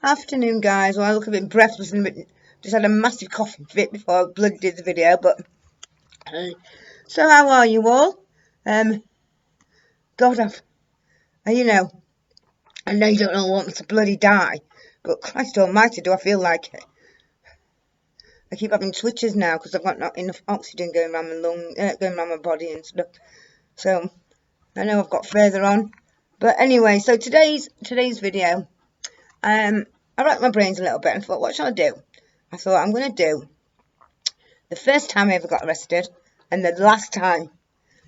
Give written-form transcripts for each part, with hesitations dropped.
Afternoon, guys. Well, I look a bit breathless and just had a massive coughing fit before I bloody did the video. But so, how are you all? Um, God, I know you don't all want me to bloody die, but Christ Almighty, do I feel like it? I keep having twitches now because I've got not enough oxygen going around going around my body and stuff. So I know I've got further on, but anyway. So today's video, I racked my brains a little bit and thought, what shall I do? I thought I'm going to do the first time I ever got arrested and the last time.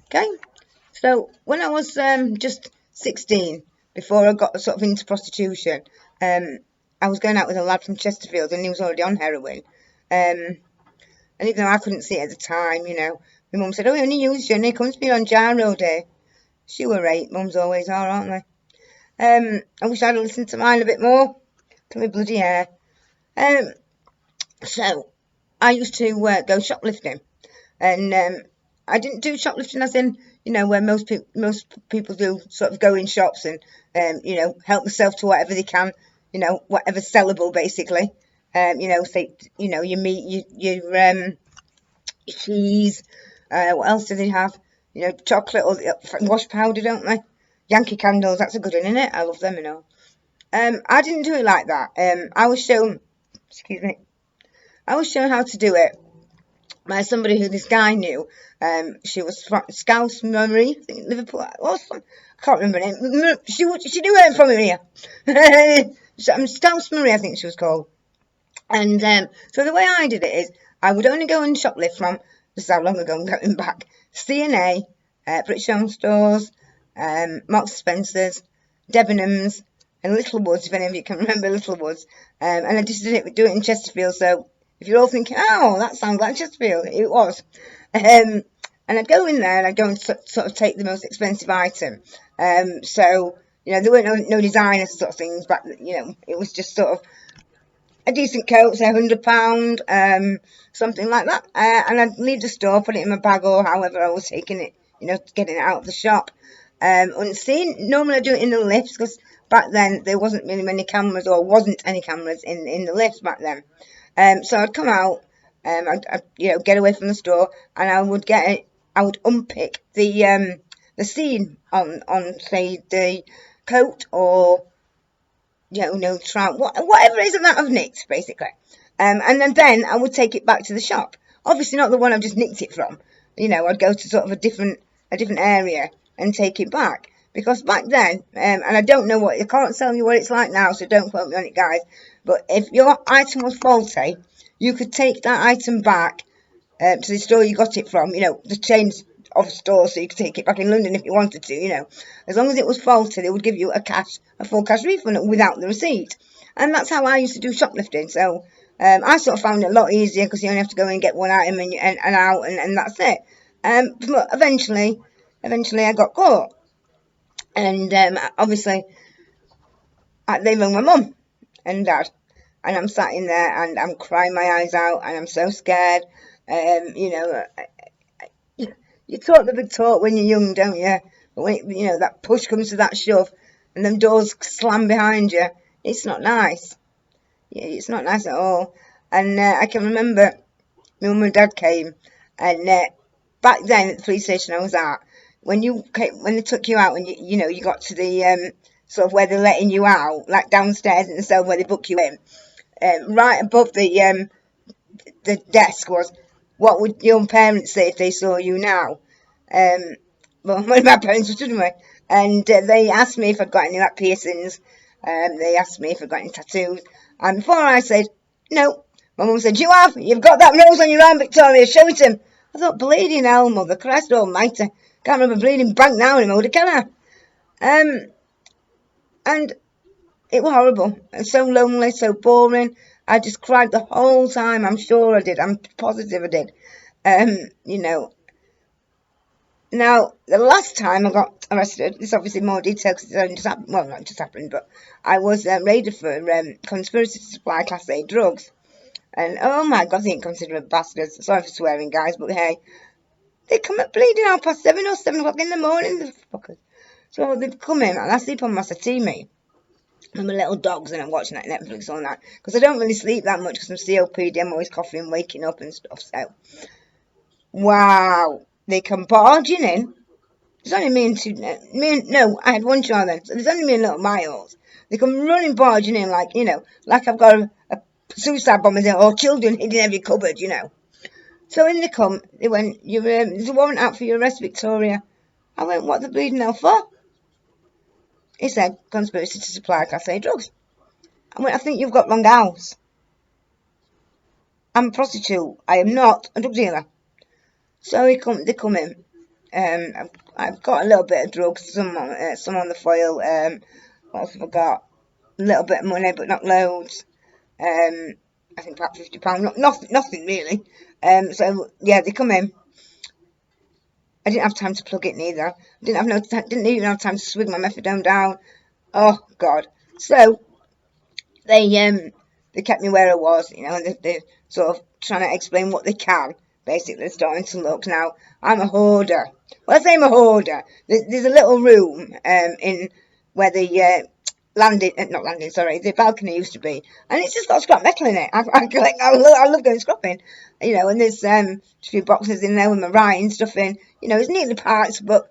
Okay, so when I was just 16, before I got sort of into prostitution, I was going out with a lad from Chesterfield and he was already on heroin. And even though I couldn't see it at the time, my mum said, "Oh, he only used you and he comes to me on gyro day." She were right, mums always are, aren't they? I wish I'd listened to mine a bit more, to my bloody hair. So I used to go shoplifting, and I didn't do shoplifting as in, where most people do, sort of go in shops and help themselves to whatever they can, whatever's sellable basically. Say, your meat, your cheese. What else do they have? Chocolate or wash powder, don't they? Yankee candles, that's a good one, isn't it? I love them, I didn't do it like that. I was shown, excuse me, I was shown how to do it by somebody who this guy knew. She was from Scouse Murray, I think Liverpool. I can't remember her name. She knew her from here. Scouse Murray, I think she was called. And so the way I did it is, I would only go and shoplift from, this is how long ago I'm going back, C&A, British Home Stores, Marks and Spencer's, Debenhams, and Littlewoods, if any of you can remember Littlewoods. And I just do it in Chesterfield, so if you're all thinking, oh, that sounds like Chesterfield, it was. And I'd go in there and I'd go and sort of take the most expensive item. So, there weren't no designer sort of things, but, it was just sort of a decent coat, say £100, something like that. And I'd leave the store, put it in my bag or however I was taking it, getting it out of the shop. Unseen, normally I do it in the lifts because back then there wasn't really many cameras or wasn't any cameras in the lifts back then. So I'd come out, I'd get away from the store, and I would unpick the seam on say the coat or trout, whatever it is that I've nicked, basically. And then I would take it back to the shop. Obviously not the one I've just nicked it from. I'd go to sort of a different area and take it back. Because back then, and I don't know I can't tell you what it's like now, so don't quote me on it, guys. But if your item was faulty, you could take that item back to the store you got it from. The chains of stores, so you could take it back in London if you wanted to. As long as it was faulty, they would give you a full cash refund without the receipt. And that's how I used to do shoplifting. So I sort of found it a lot easier because you only have to go in and get one item and out, and that's it. But eventually I got caught. And obviously, they rang my mum and dad. And I'm sat in there and I'm crying my eyes out and I'm so scared. You talk the big talk when you're young, don't you? But when that push comes to that shove and them doors slam behind you, it's not nice. Yeah, it's not nice at all. And I can remember my mum and dad came, and back then at the police station I was at, when they took you out and you got to the sort of where they're letting you out, like downstairs in the cell where they book you in, right above the desk was, what would your parents say if they saw you now? Well, one of my parents was with me, and they asked me if I'd got any like piercings. They asked me if I'd got any tattoos, and before I said no, my mum said, you've got that rose on your arm, Victoria, show it him. I thought, bleeding hell, mother, Christ almighty, can't remember bleeding bank now anymore, can I? And it was horrible and so lonely, so boring. I just cried the whole time. I'm sure I did. I'm positive I did. Now, the last time I got arrested, this is obviously more detail because it's only just happened. Well, not just happened, but I was raided for conspiracy to supply Class A drugs. And oh my God, they ain't considered bastards. Sorry for swearing, guys, but hey, they come at bleeding 7:30 or 7 o'clock in the morning, the fuckers. So they've come in and I sleep on my settee, mate. and my little dogs, and I'm watching that Netflix all night. Because I don't really sleep that much because I'm COPD, I'm always coughing, waking up and stuff. So, wow, they come barging in. There's only no, I had one child then, so there's only me and little Miles. They come running, barging in like, like I've got a suicide bomber there, or children hidden in every cupboard, So in they come, they went, there's a warrant out for your arrest, Victoria. I went, what the bleeding hell for? He said, conspiracy to supply Class A drugs. I went, I think you've got wrong house. I'm a prostitute. I am not a drug dealer. So they come in. I've got a little bit of drugs, some on the foil. What else have I got? A little bit of money, but not loads. I think about £50. Nothing really. So yeah, they come in. I didn't have time to plug it neither. Didn't even have time to swig my methadone down. Oh God! So they kept me where I was, and they're sort of trying to explain what they can. Basically, starting to look now. I'm a hoarder. Well, I say I'm a hoarder. There's a little room in where the the balcony used to be, and it's just got scrap metal in it. I love going scrapping, and there's a few boxes in there with my rye and stuff in. It's neatly packed, but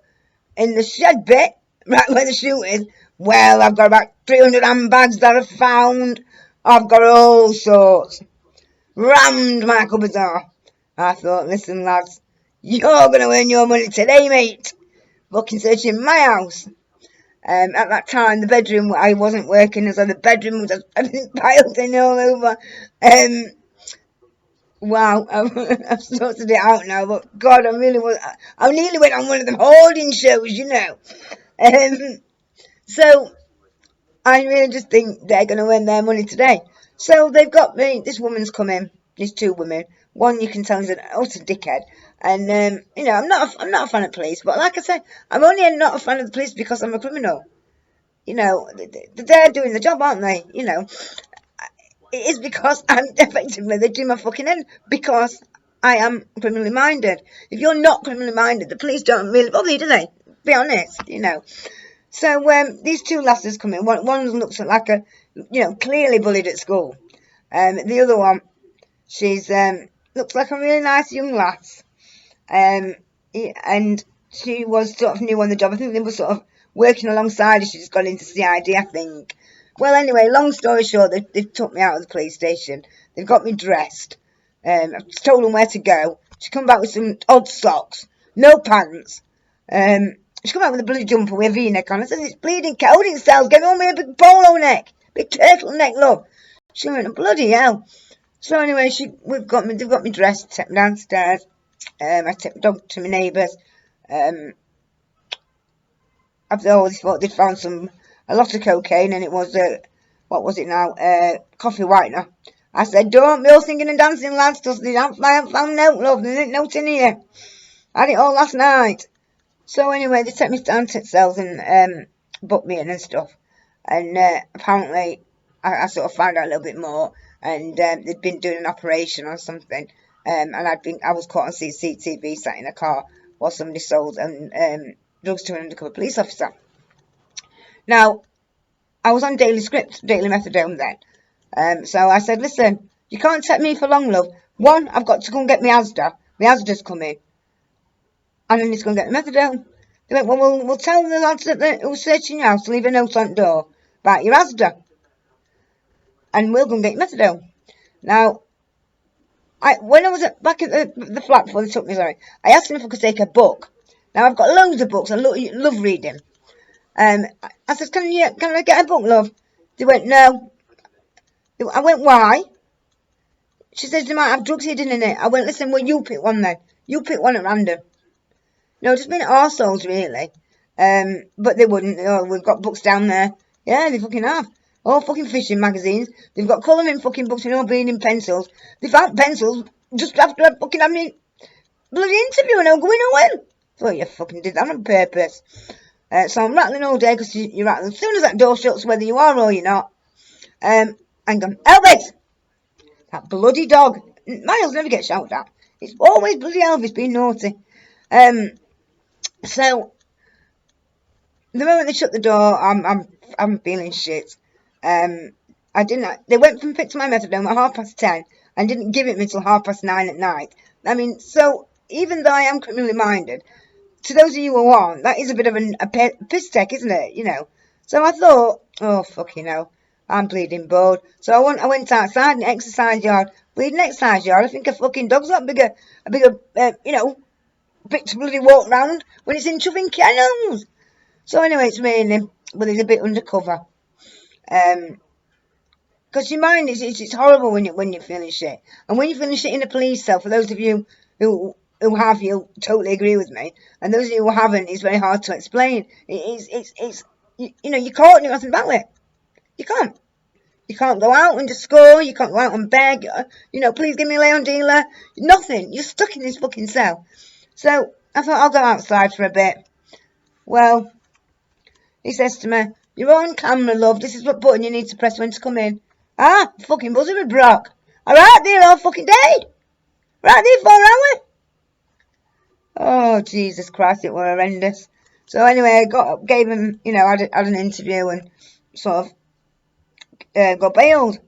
in the shed bit, right where the chute is, well, I've got about 300 handbags that I've found. I've got all sorts. Rammed my cupboards are. I thought, listen, lads, you're going to earn your money today, mate. Fucking searching my house. At that time, the bedroom, I wasn't working, so the bedroom was everything piled in all over. Wow, I've sorted it out now, but God, I nearly went on one of them hoarding shows, So, I really just think they're going to earn their money today. So, they've got me, this woman's come in, these two women. One you can tell is an utter dickhead. And, I'm not a fan of police, but like I said, I'm only not a fan of the police because I'm a criminal. They're doing the job, aren't they? It is because they do my fucking end because I am criminally minded. If you're not criminally minded, the police don't really bother you, do they? Be honest, So these two lasses come in. One looks like clearly bullied at school. The other one, she's looks like a really nice young lass. And she was sort of new on the job. I think they were sort of working alongside her. She just got into CID, I think. Well, anyway, long story short, they've took me out of the police station. They've got me dressed. I've told them where to go. She come back with some odd socks, no pants. She come out with a blue jumper with a V-neck on. I said, it's bleeding cold itself. Get on with a big polo neck, big turtleneck, love. She went, bloody hell. So anyway, they've got me dressed, took me downstairs. I took the dog to my neighbours. After all, they thought they'd found a lot of cocaine, and it was what was it now? Coffee whitener. I said, don't be all singing and dancing, lads, because I haven't found no love. There ain't no tin here. I had it all last night. So anyway, they took me down to cells and booked me in and stuff. And apparently, I sort of found out a little bit more, and they'd been doing an operation or something. And I was caught on CCTV sat in a car while somebody sold drugs to an undercover police officer. Now, I was on daily methadone then. So I said, listen, you can't take me for long, love. One, I've got to go and get my Asda. My Asda's coming. And I need to go and get the methadone. They went, well, we'll tell the lads who's searching your house to leave a note on the door about your Asda. And we'll go and get your methadone. Now, when I was back at the flat before they took me, I asked them if I could take a book. Now, I've got loads of books. I love reading. I said, can I get a book, love? They went, no. I went, why? She says, they might have drugs hidden in it. I went, listen, well, you pick one then. You pick one at random. No, just being arseholes, really. But they wouldn't. Oh, we've got books down there. Yeah, they fucking have. All fucking fishing magazines. They've got colouring fucking books and all bleeding pencils. They found pencils just after I fucking had me bloody interview and I'm going away. So you fucking did that on purpose. So I'm rattling all day because you're rattling. As soon as that door shuts, whether you are or you're not, I'm going, Elvis! That bloody dog. Miles never gets shouted at. It's always bloody Elvis being naughty. So the moment they shut the door, I'm feeling shit. I didn't. They went from picked my methadone at 10:30 and didn't give it me till 9:30 at night. I mean, so even though I am criminally minded, to those of you who aren't, that is a bit of a piss take, isn't it? You know. So I thought, oh fucking hell, I'm bleeding bored. So I went outside in the exercise yard, bleeding exercise yard. I think a fucking dog's got a bigger, bit to bloody walk round when it's in chuffing kennels. So anyway, it's raining, but it's a bit undercover. Because your mind it's horrible when you finish it, and when you finish it in a police cell. For those of you who have, you'll totally agree with me, and those of you who haven't, it's very hard to explain. It's you can't do nothing about it. You can't. You can't go out and just score. You can't go out and beg. Please give me a lay on dealer. Nothing. You're stuck in this fucking cell. So I thought I'll go outside for a bit. Well, he says to me, "You're on camera, love. This is what button you need to press when to come in." Ah, fucking buzzer with Brock. I'm right there all fucking day. Right there 4 hours. Oh, Jesus Christ, it were horrendous. So anyway, I gave him, had an interview and sort of got bailed.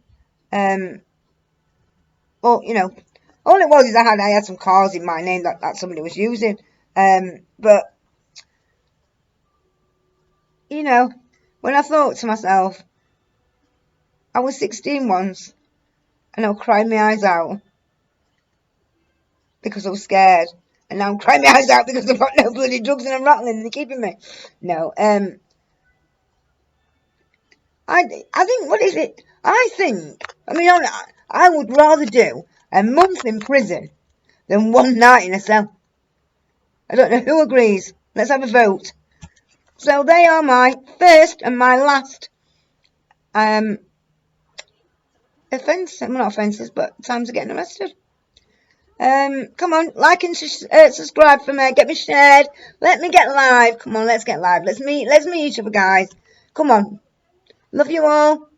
Well, all it was is I had some cars in my name that somebody was using. But, when I thought to myself, I was 16 once, and I cried my eyes out because I was scared. And now I'm crying my eyes out because I've got no bloody drugs and I'm rattling and they're keeping me. No, I think, what is it? I would rather do a month in prison than one night in a cell. I don't know who agrees. Let's have a vote. So they are my first and my last offence. Well, not offences, but times of getting arrested. Come on, like and subscribe for me. Get me shared. Let me get live. Come on, let's get live. Let's meet each other, guys. Come on. Love you all.